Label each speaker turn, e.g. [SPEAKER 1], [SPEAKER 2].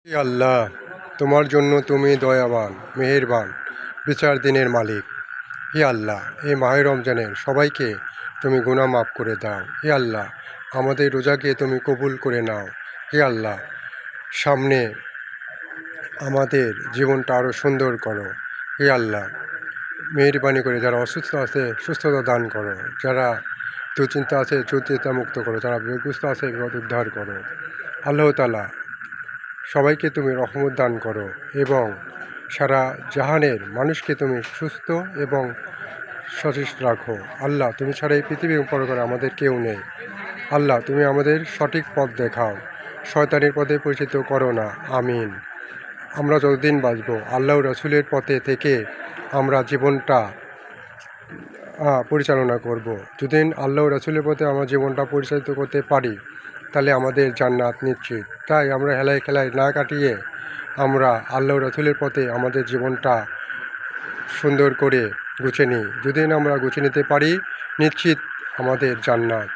[SPEAKER 1] হে আল্লাহ, তোমার জন্য তুমি দয়াবান, মেহেরবান, বিচার দিনের মালিক। হে আল্লাহ, এই মাহে রমজানের সবাইকে তুমি গুনাহ মাফ করে দাও। হে আল্লাহ, আমাদের রোজাকে তুমি কবুল করে নাও। হে আল্লাহ, সামনে আমাদের জীবনটা আরও সুন্দর করো। হে আল্লাহ, মেহেরবানি করে যারা অসুস্থ আছে সুস্থতা দান করো, যারা দুশ্চিন্তা আছে দুশ্চিন্তা মুক্ত করো, যারা বিপদগ্রস্ত আছে বিপদ উদ্ধার করো। আল্লাহ তাআলা সবাইকে তুমি রহমত দান করো এবং সারা জাহানের মানুষকে তুমি সুস্থ এবং সচেষ্ট রাখো। আল্লাহ, তুমি ছাড়া এই পৃথিবীর উপর করে আমাদের কেউ নেই। আল্লাহ, তুমি আমাদের সঠিক পথ দেখাও, শয়তানের পথে পরিচিত করো না। আমিন। আমরা যতদিন বাঁচব আল্লাহ রাসূলের পথে থেকে আমরা জীবনটা পরিচালনা করব। যদি আল্লাহ রাসূলের পথে আমরা জীবনটা পরিচালিত করতে পারি তাহলে আমাদের জান্নাত নিশ্চিত। তাই আমরা হেলায় খেলায় না কাটিয়ে আমরা আল্লাহ রাসূলের পথে আমাদের জীবনটা সুন্দর করে গুছিয়ে নিই। যদি আমরা গুছিয়ে নিতে পারি নিশ্চিত আমাদের জান্নাত।